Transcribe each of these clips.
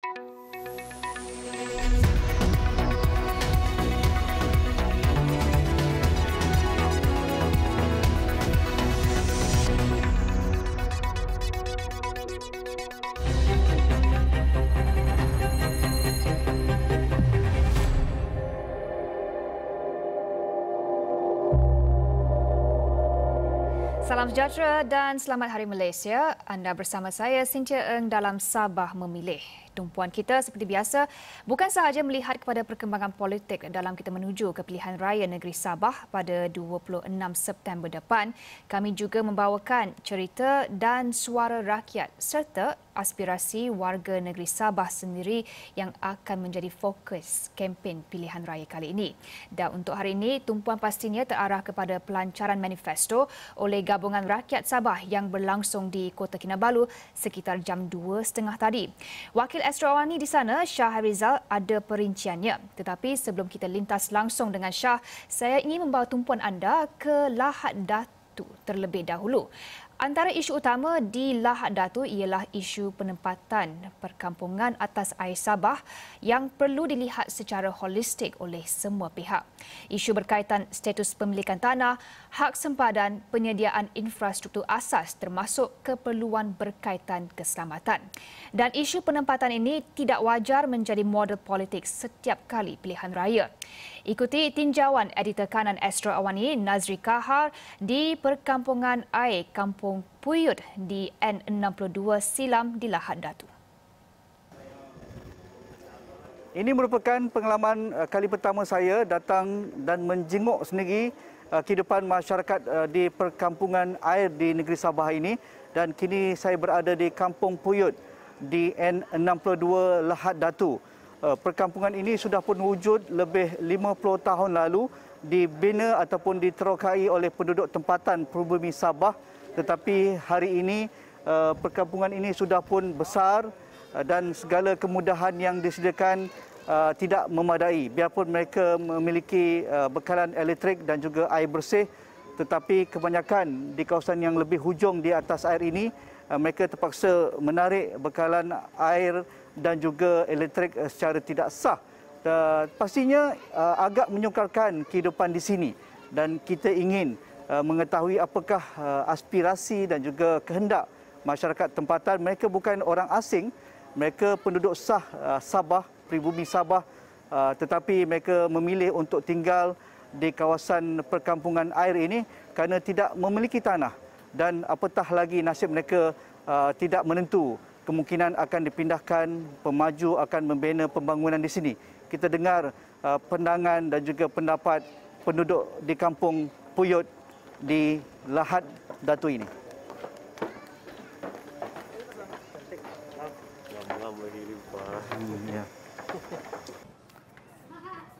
Salam sejahtera dan selamat Hari Malaysia. Anda bersama saya, Cynthia Eng dalam Sabah Memilih. Tumpuan kita seperti biasa bukan sahaja melihat kepada perkembangan politik dalam kita menuju ke pilihan raya negeri Sabah pada 26 September depan. Kami juga membawakan cerita dan suara rakyat serta aspirasi warga negeri Sabah sendiri yang akan menjadi fokus kempen pilihan raya kali ini. Dan untuk hari ini, tumpuan pastinya terarah kepada pelancaran manifesto oleh Gabungan Rakyat Sabah yang berlangsung di Kota Kinabalu sekitar jam 2.30 tadi. Wakil Astro Awani di sana, Shah Harizal, ada perinciannya. Tetapi sebelum kita lintas langsung dengan Shah, saya ingin membawa tumpuan anda ke Lahad Datu terlebih dahulu. Antara isu utama di Lahad Datu ialah isu penempatan perkampungan atas air Sabah yang perlu dilihat secara holistik oleh semua pihak. Isu berkaitan status pemilikan tanah, hak sempadan, penyediaan infrastruktur asas termasuk keperluan berkaitan keselamatan. Dan isu penempatan ini tidak wajar menjadi model politik setiap kali pilihan raya. Ikuti tinjauan editor kanan Astro Awani Nazri Kahar di perkampungan air Kampung Puyut di N62 Silam di Lahad Datu. Ini merupakan pengalaman kali pertama saya datang dan menjenguk sendiri kehidupan masyarakat di perkampungan air di negeri Sabah ini, dan kini saya berada di Kampung Puyut di N62 Lahad Datu. Perkampungan ini sudah pun wujud lebih 50 tahun lalu, dibina ataupun diterokai oleh penduduk tempatan pribumi Sabah, tetapi hari ini perkampungan ini sudah pun besar dan segala kemudahan yang disediakan tidak memadai. Biarpun mereka memiliki bekalan elektrik dan juga air bersih, tetapi kebanyakan di kawasan yang lebih hujung di atas air ini, mereka terpaksa menarik bekalan air dan juga elektrik secara tidak sah. Pastinya agak menyukarkan kehidupan di sini, dan kita ingin mengetahui apakah aspirasi dan juga kehendak masyarakat tempatan. Mereka bukan orang asing, mereka penduduk sah Sabah, pribumi Sabah, tetapi mereka memilih untuk tinggal di kawasan perkampungan air ini kerana tidak memiliki tanah, dan apatah lagi nasib mereka tidak menentu. Kemungkinan akan dipindahkan, pemaju akan membina pembangunan di sini. Kita dengar pandangan dan juga pendapat penduduk di Kampung Puyut di Lahad Datu ini.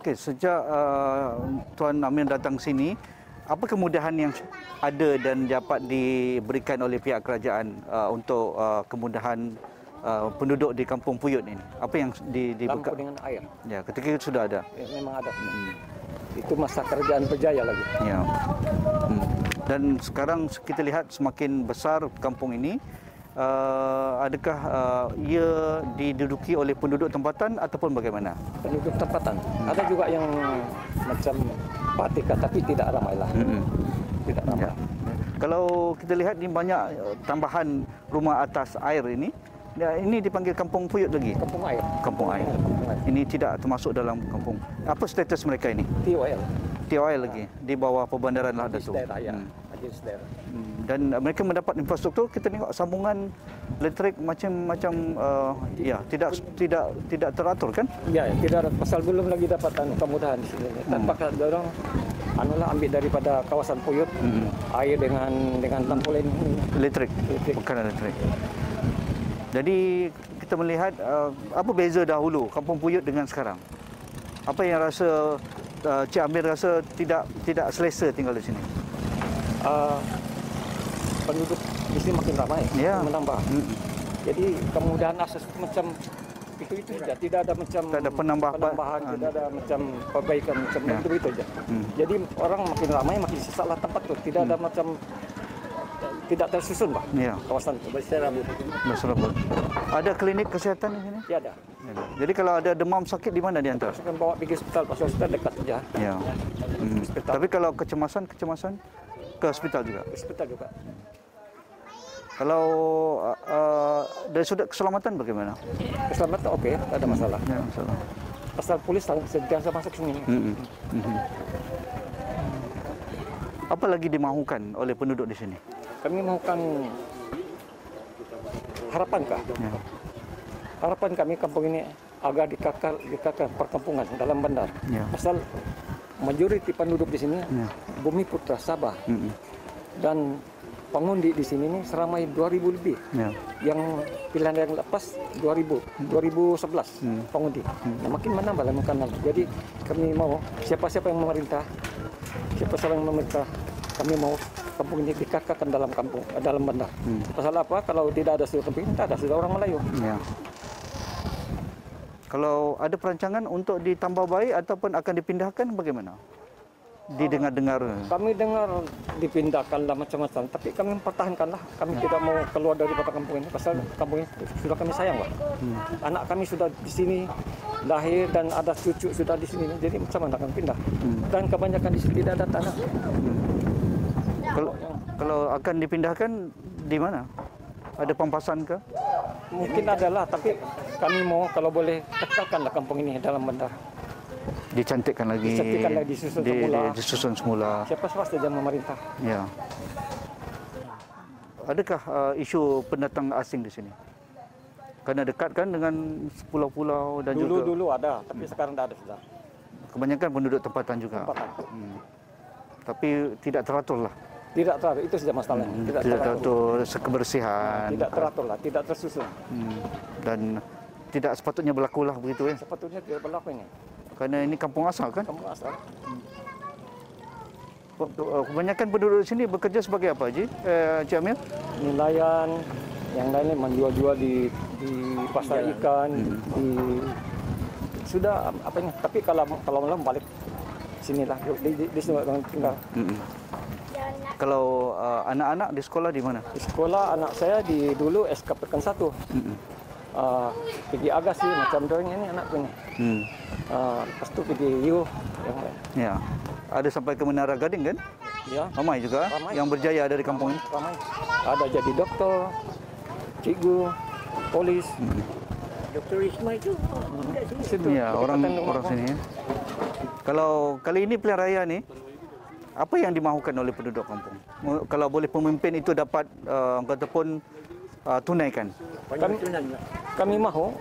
Okey, sejak Tuan Amir datang sini, apa kemudahan yang ada dan dapat diberikan oleh pihak kerajaan untuk kemudahan penduduk di Kampung Puyut ini? Apa yang dibuka? Lampu dengan air. Ya, ketika itu sudah ada. Ya, memang ada. Itu masa kerajaan Berjaya lagi. Ya. Dan sekarang kita lihat semakin besar kampung ini. Adakah ia diduduki oleh penduduk tempatan ataupun bagaimana? Penduduk tempatan. Ada juga yang macam patika, tapi tidak ramai lah. Tidak ramai. Ya. Kalau kita lihat ni banyak tambahan rumah atas air ini. Ini dipanggil Kampung Puyut lagi. Kampung air. Kampung air. Ini tidak termasuk dalam kampung. Apa status mereka ini? TOL. TOL lagi di bawah Perbandaran Lahad Datu. Ya. Dan mereka mendapat infrastruktur. Kita tengok sambungan elektrik macam-macam ya tidak teratur kan? Ya, tidak ada, pasal belum lagi dapat kemudahan di sini. Tanpa orang ambil daripada kawasan Puyut air dengan tampolin elektrik. Bukan elektrik. Jadi kita melihat apa beza dahulu Kampung Puyut dengan sekarang. Apa yang rasa Cik Amir rasa tidak selesa tinggal di sini? Penduduk di sini makin ramai, ya. Menambah. Jadi kemudahan akses macam itu saja, tidak ada macam tak ada penambahan, tidak ada macam perbaikan macam itu saja. Jadi orang makin ramai, makin sesaklah tempat tu, tidak ada macam tidak tersusun, Pak. Ya. Kawasan itu berserabut. Ada klinik kesihatan di sini? Ya ada. Jadi kalau ada demam sakit di mana diantar? Saya akan bawa pergi hospital, pas hospital dekat saja. Ya. Hospital. Tapi kalau kecemasan ke hospital juga. Hospital juga. Kalau dari sudut keselamatan bagaimana? Keselamatan oke, tak ada masalah. Ya, masalah. Pasal polis sentiasa masuk sini. Apa lagi dimahukan oleh penduduk di sini? Kami mahukan harapan kah? Ya. Harapan kami kampung ini agar dikakar perkampungan dalam bandar. Ya. Pasal majoriti penduduk di sini Ya. Bumi Putra Sabah dan pengundi di sini ini seramai 2.000 lebih. Ya. Yang pilihan yang lepas 2011 pengundi. Nah, makin menambah lah makin menambah. Jadi kami mau siapa-siapa yang memerintah, kami mau kampung ini dikakarkan dalam kampung, dalam bandar. Pasal apa? Kalau tidak ada seluruh kampung, tak ada sudah orang Melayu. Ya. Kalau ada perancangan untuk ditambah baik ataupun akan dipindahkan bagaimana? Didengar-dengar. Kami dengar dipindahkan lah macam-macam, tapi kami mempertahankanlah. Kami tidak mau keluar daripada kampung ini, pasal kampung ini sudah kami sayang, Pak. Anak kami sudah di sini lahir dan ada cucu sudah di sini, jadi macam mana akan pindah? Dan kebanyakan di sini tidak ada tanah. Kalau akan dipindahkan di mana? Ada pampasan ke? Mungkin adalah, tapi kami mau kalau boleh kekalkanlah kampung ini dalam bandar. Dicantikkan lagi. Disusun semula. Siapa swasta yang memerintah? Ya. Adakah isu pendatang asing di sini? Karena dekat kan dengan pulau-pulau dan juga. Dulu ada, tapi sekarang tidak ada sudah. Kebanyakan penduduk tempatan juga. Tapi tidak teratur lah. Tidak teratur, itu saja masalahnya. Tidak teratur kebersihan. Tidak teratur lah, tidak tersusun. Dan tidak sepatutnya berlaku lah begitu ya. Sepatutnya tidak berlaku ini. Karena ini kampung asal kan? Kampung asal. Kebanyakan penduduk di sini bekerja sebagai apa, Haji? Cik Amir? Nelayan, yang lainnya menjual-jual di pasar ikan, sudah apa ini? Tapi kalau malam balik sinilah di sini orang tinggal. Kalau anak-anak di sekolah di mana? Di sekolah anak saya dulu SK Perkan 1. Pergi Agasi macam dorang ini anak punya. Lepas tu pergi U. Ya. Ada sampai ke Menara Gading kan? Ya. Ramai juga Ramai. yang berjaya dari kampung ini. Ramai. Ada jadi doktor, cikgu, polis. Doktor Ismail itu. Ya, orang sini. Ya. Kalau kali ini pilihan raya ni, apa yang dimahukan oleh penduduk kampung? Kalau boleh pemimpin itu dapat ataupun tunaikan. Kami mahu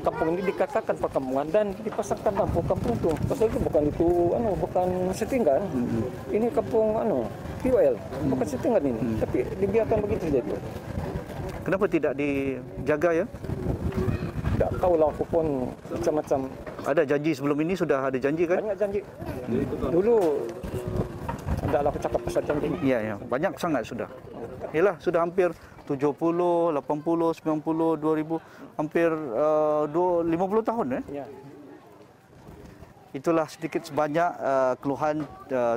kampung ini dikatakan perkampungan dan dipasangkan kampung itu. Pasal itu bukan settinggan. Ini kampung POL, bukan settinggan ini. Tapi dibiarkan begitu saja itu. Kenapa tidak dijaga ya? Tak tahulah aku pun macam-macam. Ada janji sebelum ini, sudah ada janji kan? Banyak janji. Dulu adalah aku cakap pasal janji. Ya, banyak sangat sudah. Yalah, sudah hampir 70, 80, 90, 2000, hampir 50 tahun ya. Itulah sedikit sebanyak keluhan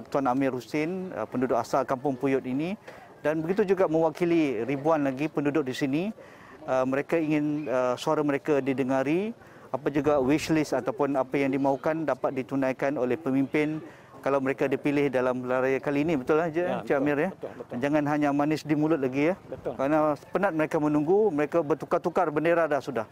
Tuan Amir Husin, penduduk asal Kampung Puyut ini, dan begitu juga mewakili ribuan lagi penduduk di sini. Mereka ingin suara mereka didengari, apa juga wishlist ataupun apa yang dimaukan dapat ditunaikan oleh pemimpin kalau mereka dipilih dalam pilihan raya kali ini. Betul lah Cik Amir ya? Betul. Jangan hanya manis di mulut lagi ya. Betul. Kerana penat mereka menunggu, mereka bertukar-tukar bendera dah sudah.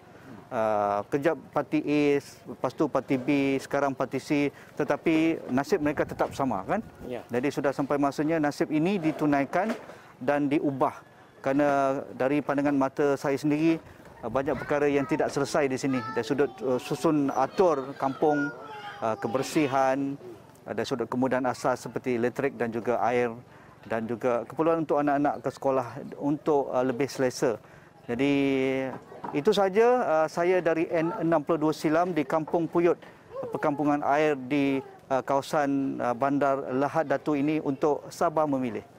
Kejap parti A, lepas tu parti B, sekarang parti C, tetapi nasib mereka tetap sama kan? Ya. Jadi sudah sampai masanya nasib ini ditunaikan dan diubah. Kerana dari pandangan mata saya sendiri, banyak perkara yang tidak selesai di sini. Dari sudut susun atur kampung, kebersihan, dari sudut kemudahan asas seperti elektrik dan juga air, dan juga keperluan untuk anak-anak ke sekolah untuk lebih selesa. Jadi itu saja saya dari N62 Silam di Kampung Puyut, perkampungan air di kawasan Bandar Lahad Datu ini untuk Sabah Memilih.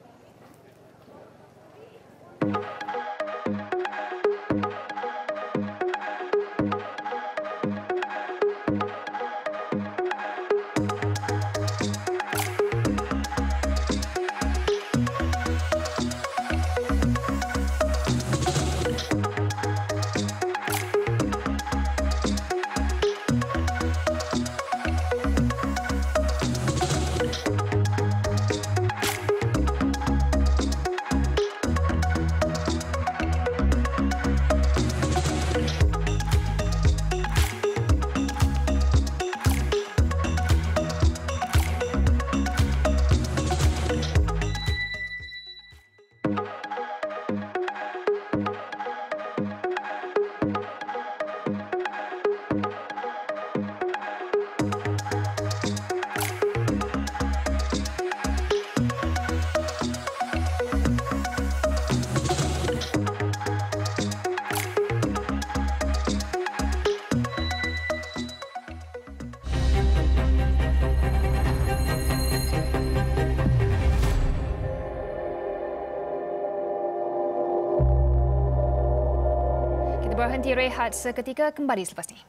berhenti rehat seketika, kembali selepas ini.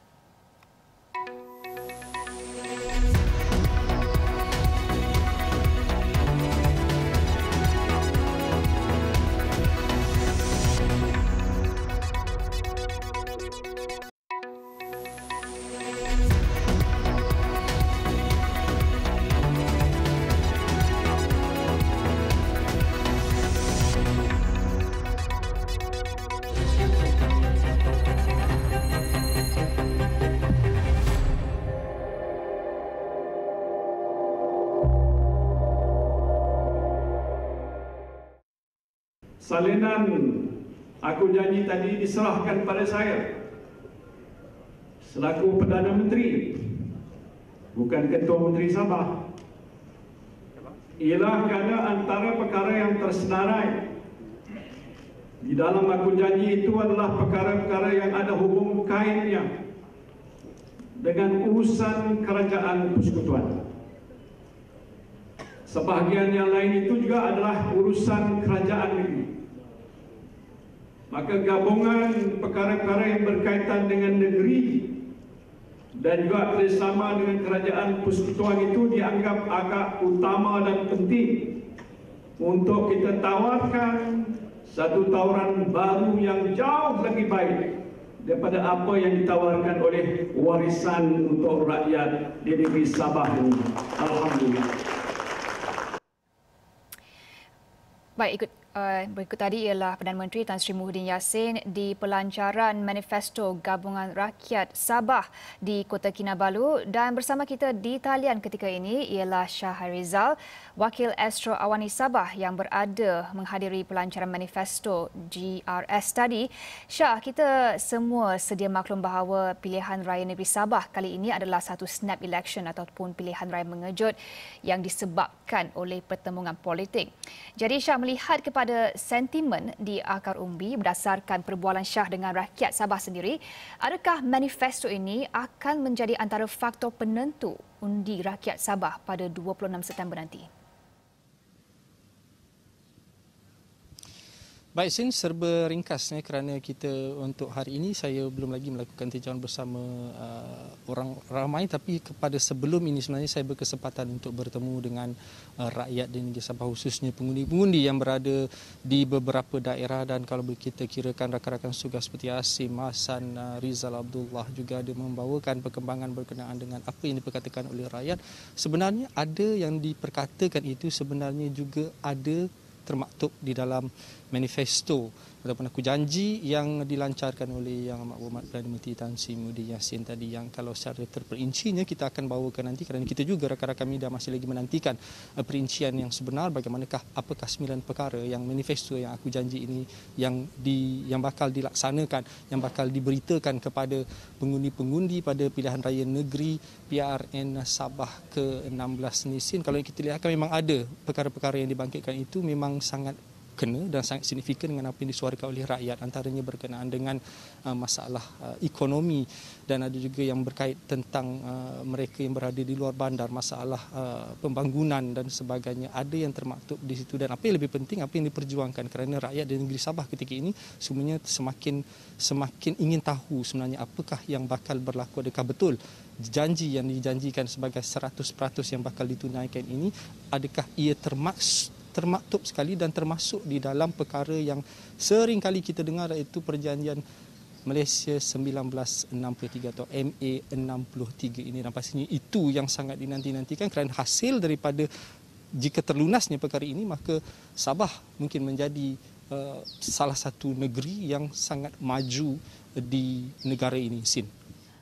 Salinan aku janji tadi diserahkan pada saya selaku Perdana Menteri, bukan Ketua Menteri Sabah. Ialah kerana antara perkara yang tersenarai di dalam aku janji itu adalah perkara-perkara yang ada hubung kaitnya dengan urusan kerajaan persekutuan. Sebahagian yang lain itu juga adalah urusan kerajaan negeri. Maka gabungan perkara-perkara yang berkaitan dengan negeri dan juga kerjasama dengan kerajaan persekutuan itu dianggap agak utama dan penting untuk kita tawarkan satu tawaran baru yang jauh lebih baik daripada apa yang ditawarkan oleh warisan untuk rakyat di negeri Sabah ini. Alhamdulillah. Baik, berikut tadi ialah Perdana Menteri Tan Sri Muhyiddin Yassin di pelancaran manifesto Gabungan Rakyat Sabah di Kota Kinabalu, dan bersama kita di talian ketika ini ialah Shah Hairizal, Wakil Astro Awani Sabah yang berada menghadiri pelancaran manifesto GRS tadi. Shah, kita semua sedia maklum bahawa pilihan raya negeri Sabah kali ini adalah satu snap election ataupun pilihan raya mengejut yang disebabkan oleh pertembungan politik. Jadi Shah, melihat kepada sentimen di akar umbi berdasarkan perbualan Shah dengan rakyat Sabah sendiri, adakah manifesto ini akan menjadi antara faktor penentu undi rakyat Sabah pada 26 September nanti? Baik, Sin, serba ringkasnya kerana kita untuk hari ini saya belum lagi melakukan tinjauan bersama orang ramai, tapi kepada sebelum ini sebenarnya saya berkesempatan untuk bertemu dengan rakyat di negeri Sabah, khususnya pengundi-pengundi yang berada di beberapa daerah, dan kalau kita kirakan rakan-rakan tugas seperti Asim, Hasan, Rizal Abdullah juga ada membawakan perkembangan berkenaan dengan apa yang diperkatakan oleh rakyat. Sebenarnya ada yang diperkatakan itu sebenarnya juga ada termaktub di dalam manifesto ataupun aku janji yang dilancarkan oleh Yang Amat Berhormat Perdana Menteri Tan Sri Muhyiddin Yassin tadi, yang kalau secara terperincinya kita akan bawakan nanti, kerana kita juga rakan-rakan media masih lagi menantikan perincian yang sebenar bagaimanakah, apakah 9 perkara yang manifesto yang aku janji ini yang bakal dilaksanakan, yang bakal diberitakan kepada pengundi-pengundi pada pilihan raya negeri PRN Sabah ke-16 ni. Sin, kalau kita lihat memang ada perkara-perkara yang dibangkitkan itu memang sangat kena dan sangat signifikan dengan apa yang disuarakan oleh rakyat, antaranya berkenaan dengan masalah ekonomi, dan ada juga yang berkait tentang mereka yang berada di luar bandar, masalah pembangunan dan sebagainya. Ada yang termaktub di situ, dan apa yang lebih penting, apa yang diperjuangkan, kerana rakyat di negeri Sabah ketika ini semuanya semakin ingin tahu sebenarnya apakah yang bakal berlaku, adakah betul janji yang dijanjikan sebagai 100% yang bakal ditunaikan ini, adakah ia termaktub sekali dan termasuk di dalam perkara yang sering kali kita dengar, iaitu perjanjian Malaysia 1963 atau MA 63 ini. Dan pastinya itu yang sangat dinanti-nantikan, kerana hasil daripada jika terlunasnya perkara ini, maka Sabah mungkin menjadi salah satu negeri yang sangat maju di negara ini. Sin.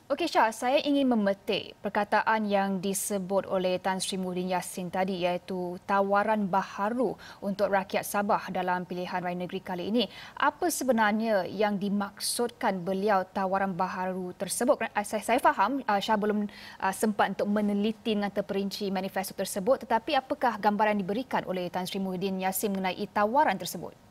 Okey Shah, saya ingin memetik perkataan yang disebut oleh Tan Sri Muhyiddin Yassin tadi, iaitu tawaran baharu untuk rakyat Sabah dalam pilihan raya negeri kali ini. Apa sebenarnya yang dimaksudkan beliau tawaran baharu tersebut? Saya faham Shah belum sempat untuk meneliti dengan terperinci manifesto tersebut, tetapi apakah gambaran diberikan oleh Tan Sri Muhyiddin Yassin mengenai tawaran tersebut?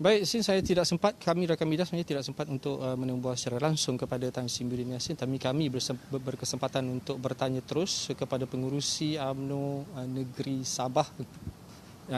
Baik, Sin, saya tidak sempat, kami rakan media sebenarnya tidak sempat untuk menembuh secara langsung kepada Tan Sri Muhyiddin Yassin, tapi kami berkesempatan untuk bertanya terus kepada pengurusi UMNO Negeri Sabah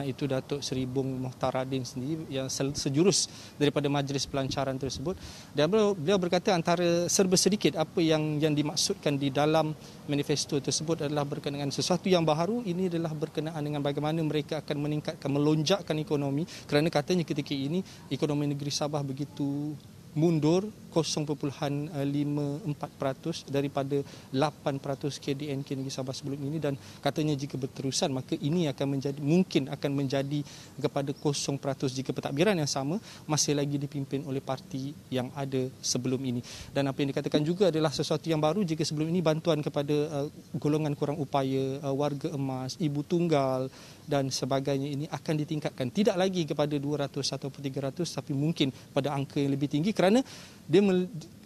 itu Datuk Seri Bong Mohtaradin sendiri yang sejurus daripada majlis pelancaran tersebut, dan beliau berkata antara serba sedikit apa yang dimaksudkan di dalam manifesto tersebut adalah berkenaan dengan sesuatu yang baharu. Ini adalah berkenaan dengan bagaimana mereka akan meningkatkan, melonjakkan ekonomi, kerana katanya ketika ini ekonomi negeri Sabah begitu mundur 0.54% daripada 8% KDNK negeri Sabah sebelum ini, dan katanya jika berterusan maka ini mungkin akan menjadi kepada 0% jika pentadbiran yang sama masih lagi dipimpin oleh parti yang ada sebelum ini. Dan apa yang dikatakan juga adalah sesuatu yang baru jika sebelum ini bantuan kepada golongan kurang upaya, warga emas, ibu tunggal dan sebagainya ini akan ditingkatkan, tidak lagi kepada 200 atau 300 tapi mungkin pada angka yang lebih tinggi, kerana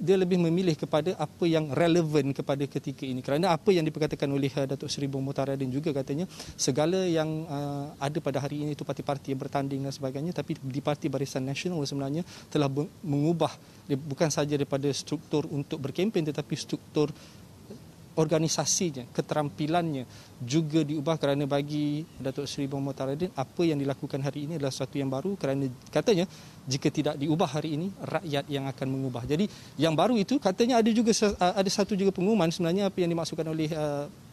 dia lebih memilih kepada apa yang relevan kepada ketika ini. Kerana apa yang diperkatakan oleh Datuk Seri Bong Mohtaradin juga, katanya segala yang ada pada hari ini itu parti-parti yang bertanding dan sebagainya, tapi di Parti Barisan Nasional sebenarnya telah mengubah bukan sahaja daripada struktur untuk berkempen tetapi struktur organisasinya, keterampilannya juga diubah, kerana bagi Datuk Seri Bong Mohtaradin apa yang dilakukan hari ini adalah sesuatu yang baru, kerana katanya jika tidak diubah hari ini rakyat yang akan mengubah. Jadi yang baru itu katanya ada satu juga pengumuman sebenarnya apa yang dimaksudkan oleh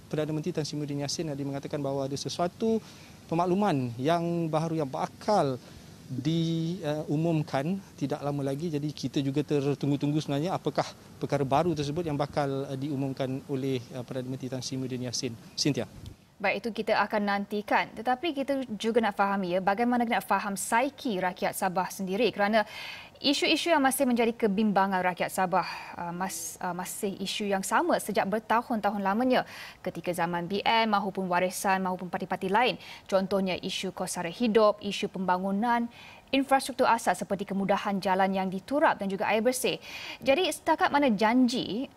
Perdana Menteri Tan Sri Muhyiddin Yassin. Dia mengatakan bahawa ada sesuatu pemakluman yang baru yang bakal diumumkan tidak lama lagi. Jadi kita juga tertunggu-tunggu sebenarnya apakah perkara baru tersebut yang bakal diumumkan oleh Perdana Menteri Tan Sri Muhyiddin Yassin. Cynthia. Baik, itu kita akan nantikan. Tetapi kita juga nak fahami bagaimana nak faham psiki rakyat Sabah sendiri, kerana isu-isu yang masih menjadi kebimbangan rakyat Sabah masih isu yang sama sejak bertahun-tahun lamanya ketika zaman BN maupun warisan maupun parti-parti lain. Contohnya isu kos sara hidup, isu pembangunan, infrastruktur asas seperti kemudahan jalan yang diturap dan juga air bersih. Jadi setakat mana janji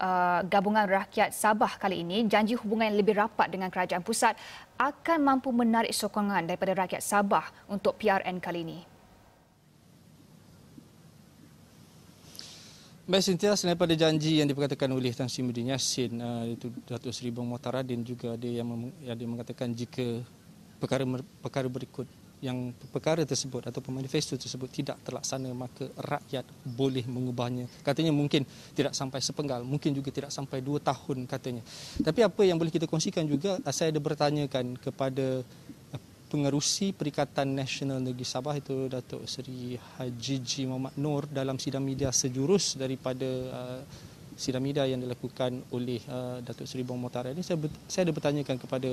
Gabungan Rakyat Sabah kali ini, janji hubungan yang lebih rapat dengan kerajaan pusat akan mampu menarik sokongan daripada rakyat Sabah untuk PRN kali ini? Baik Cynthia, selain daripada janji yang diperkatakan oleh Tan Sri Muhyiddin Yassin, itu Datuk Seri Bong Mohtaradin juga ada yang mengatakan jika perkara berikut yang perkara tersebut ataupun manifesto tersebut tidak terlaksana maka rakyat boleh mengubahnya. Katanya mungkin tidak sampai sepenggal, mungkin juga tidak sampai 2 tahun katanya. Tapi apa yang boleh kita kongsikan juga, saya ada bertanyakan kepada pengerusi Perikatan Nasional Negeri Sabah itu Datuk Seri Haji G. Muhammad Noor dalam sidang media sejurus daripada sidang media yang dilakukan oleh Datuk Seri Bong Mohtaradin. Saya ada bertanyakan kepada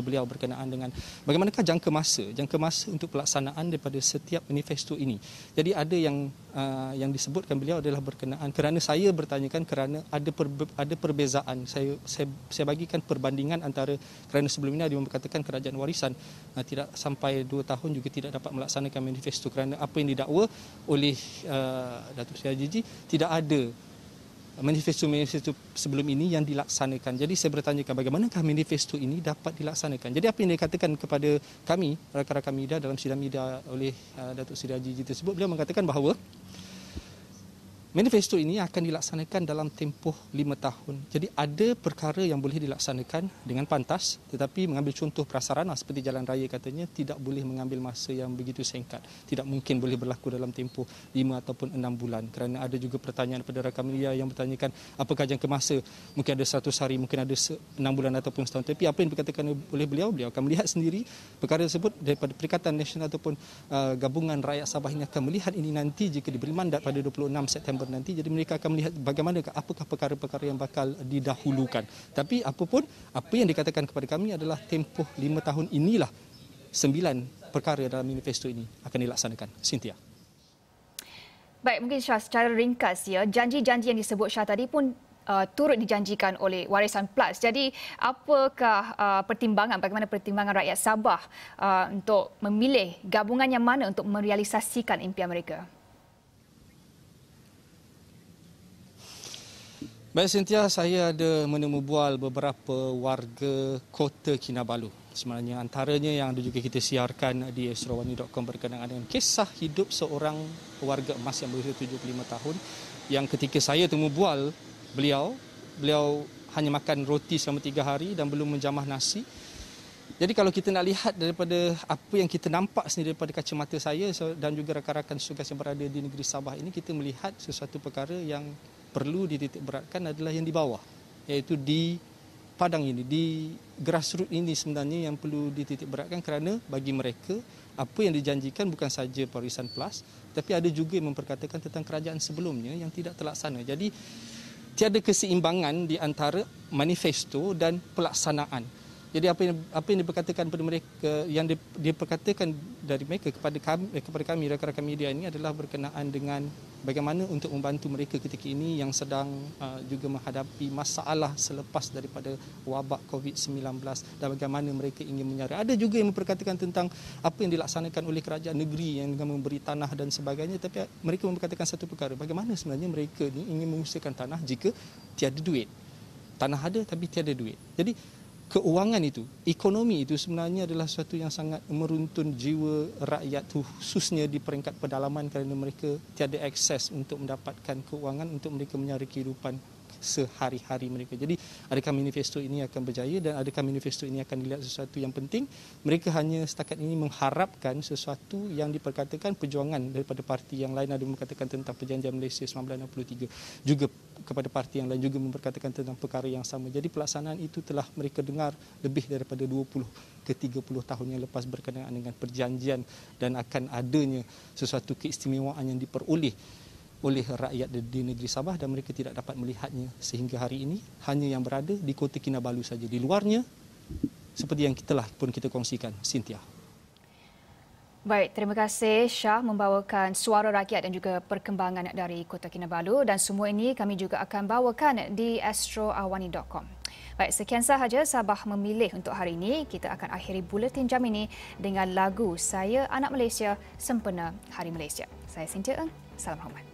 beliau berkenaan dengan bagaimanakah jangka masa untuk pelaksanaan daripada setiap manifesto ini. Jadi ada yang disebutkan beliau adalah berkenaan, kerana saya bertanyakan kerana ada perbezaan. Saya bagikan perbandingan antara, kerana sebelum ini ada yang berkatakan kerajaan warisan tidak sampai 2 tahun juga tidak dapat melaksanakan manifesto kerana apa yang didakwa oleh Datuk Seri Haji tidak ada manifesto sebelum ini yang dilaksanakan. Jadi saya bertanyakan bagaimanakah manifesto ini dapat dilaksanakan. Jadi apa yang dikatakan kepada kami, rakan-rakan media dalam sidang media oleh Datuk Seri Haji tersebut, beliau mengatakan bahawa manifesto ini akan dilaksanakan dalam tempoh 5 tahun. Jadi ada perkara yang boleh dilaksanakan dengan pantas, tetapi mengambil contoh prasarana seperti jalan raya katanya tidak boleh mengambil masa yang begitu singkat. Tidak mungkin boleh berlaku dalam tempoh 5 ataupun 6 bulan. Kerana ada juga pertanyaan daripada rakan media yang bertanyakan apakah jangka masa, mungkin ada 100 hari, mungkin ada 6 bulan ataupun setahun. Tapi apa yang dikatakan oleh beliau akan melihat sendiri perkara tersebut daripada Perikatan Nasional ataupun Gabungan Rakyat Sabah ini akan melihat ini nanti jika diberi mandat pada 26 September nanti. Jadi mereka akan melihat bagaimana apakah perkara-perkara yang bakal didahulukan. Tapi apapun, apa yang dikatakan kepada kami adalah tempoh 5 tahun inilah 9 perkara dalam manifesto ini akan dilaksanakan. Cynthia. Baik, mungkin Syah secara ringkas janji-janji yang disebut Syah tadi pun turut dijanjikan oleh Warisan Plus. Jadi apakah bagaimana pertimbangan rakyat Sabah untuk memilih gabungan yang mana untuk merealisasikan impian mereka? Baik Cynthia, saya ada menemu bual beberapa warga Kota Kinabalu. Sebenarnya antaranya yang ada juga kita siarkan di esrawani.com berkenaan dengan kisah hidup seorang warga emas yang berusia 75 tahun yang ketika saya temu bual beliau hanya makan roti selama 3 hari dan belum menjamah nasi. Jadi kalau kita nak lihat daripada apa yang kita nampak sendiri daripada kacamata saya dan juga rakan-rakan tugas yang berada di negeri Sabah ini, kita melihat sesuatu perkara yang perlu dititik beratkan adalah yang di bawah, iaitu di padang ini, di grassroots ini sebenarnya yang perlu dititik beratkan, kerana bagi mereka apa yang dijanjikan bukan saja Parisan Plus, tapi ada juga yang memperkatakan tentang kerajaan sebelumnya yang tidak terlaksana. Jadi tiada keseimbangan di antara manifesto dan pelaksanaan. Jadi apa yang diperkatakan kepada mereka, yang diperkatakan dari mereka kepada kami rakan-rakan media ini adalah berkenaan dengan bagaimana untuk membantu mereka ketika ini yang sedang juga menghadapi masalah selepas daripada wabak COVID-19 dan bagaimana mereka ingin menyara. Ada juga yang memperkatakan tentang apa yang dilaksanakan oleh kerajaan negeri yang dengan memberi tanah dan sebagainya, tapi mereka memperkatakan satu perkara, bagaimana sebenarnya mereka ni ingin mengusahakan tanah jika tiada duit. Tanah ada tapi tiada duit. Jadi keuangan itu, ekonomi itu sebenarnya adalah sesuatu yang sangat meruntun jiwa rakyat, khususnya di peringkat pedalaman, kerana mereka tiada akses untuk mendapatkan keuangan untuk mereka menyara kehidupan sehari-hari mereka. Jadi adakah manifesto ini akan berjaya dan adakah manifesto ini akan dilihat sesuatu yang penting? Mereka hanya setakat ini mengharapkan sesuatu yang diperkatakan perjuangan daripada parti yang lain, ada mengatakan tentang Perjanjian Malaysia 1963, juga kepada parti yang lain juga memperkatakan tentang perkara yang sama. Jadi pelaksanaan itu telah mereka dengar lebih daripada 20 ke 30 tahun yang lepas berkenaan dengan perjanjian, dan akan adanya sesuatu keistimewaan yang diperoleh oleh rakyat di negeri Sabah dan mereka tidak dapat melihatnya sehingga hari ini, hanya yang berada di Kota Kinabalu saja. Di luarnya seperti yang kita kongsikan, Cynthia. Baik, terima kasih Shah membawakan suara rakyat dan juga perkembangan dari Kota Kinabalu, dan semua ini kami juga akan bawakan di astroawani.com. Baik, sekian sahaja Sabah Memilih untuk hari ini. Kita akan akhiri buletin jam ini dengan lagu Saya Anak Malaysia sempena Hari Malaysia. Saya Cynthia Eng, salam hormat.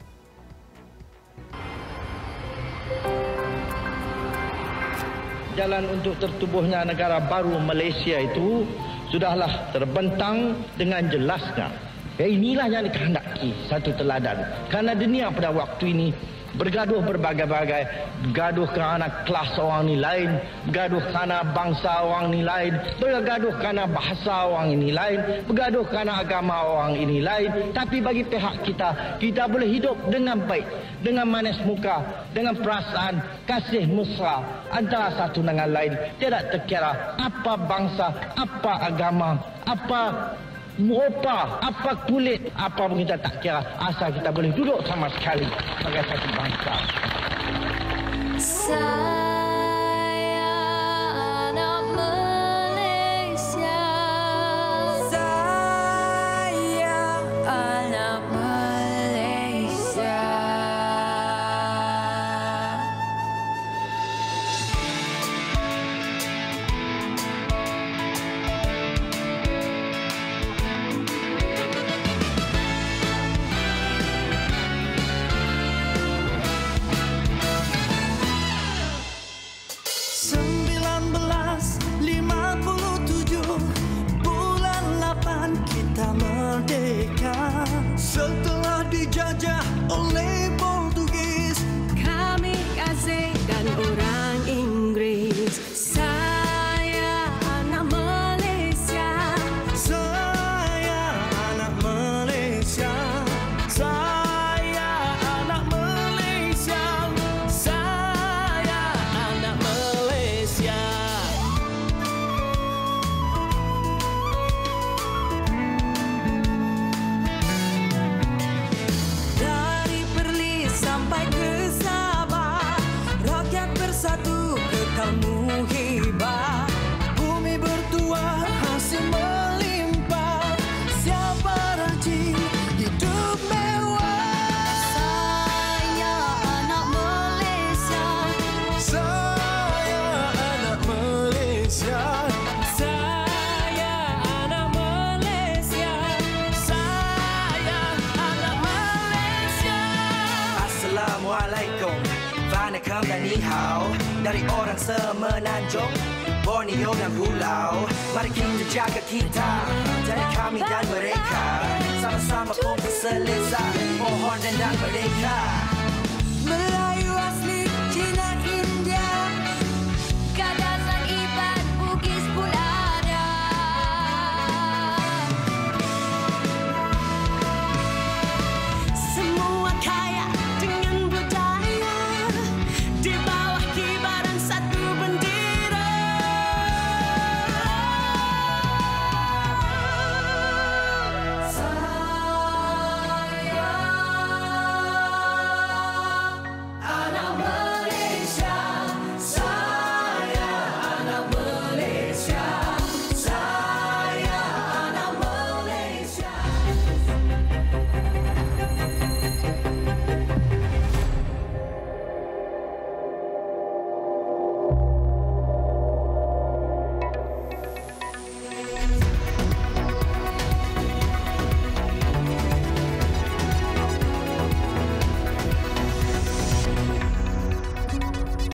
Jalan untuk tertubuhnya negara baru Malaysia itu sudahlah terbentang dengan jelasnya. Inilah yang dikehendaki satu teladan. Karena dunia pada waktu ini bergaduh berbagai-bagai, bergaduh kerana kelas orang ni lain, bergaduh kerana bangsa orang ni lain, bergaduh kerana bahasa orang ini lain, bergaduh kerana agama orang ini lain. Tapi bagi pihak kita, kita boleh hidup dengan baik, dengan manis muka, dengan perasaan kasih mesra antara satu dengan lain. Tidak terkira apa bangsa, apa agama, apa muka, apa kulit, apa pun kita tak kira, asal kita boleh duduk sama sekali sebagai satu bangsa. Saya anak Malaysia. Saya anak Malaysia. Setelah dijajah oleh Portugis, Kami asing dan orang Inggris. Saya anak Malaysia. saya anak Malaysia. Saya anak Malaysia. Saya anak Malaysia. Dari Perlis sampai ke Sabah, rakyat bersatu kekal muhibah. Bumi bertuah, hasil melimpah. Siapa rajin hidup mewah. Saya anak Malaysia. Saya anak Malaysia. Saya anak Malaysia. Saya anak Malaysia. Assalamualaikum, Waalaikumsalam dan ni hao. Dari orang semenanjung, Borneo dan Pulau, mari kita jaga kita, jadi kami dan mereka sama-sama kumpul selesa, pohon dan merdeka.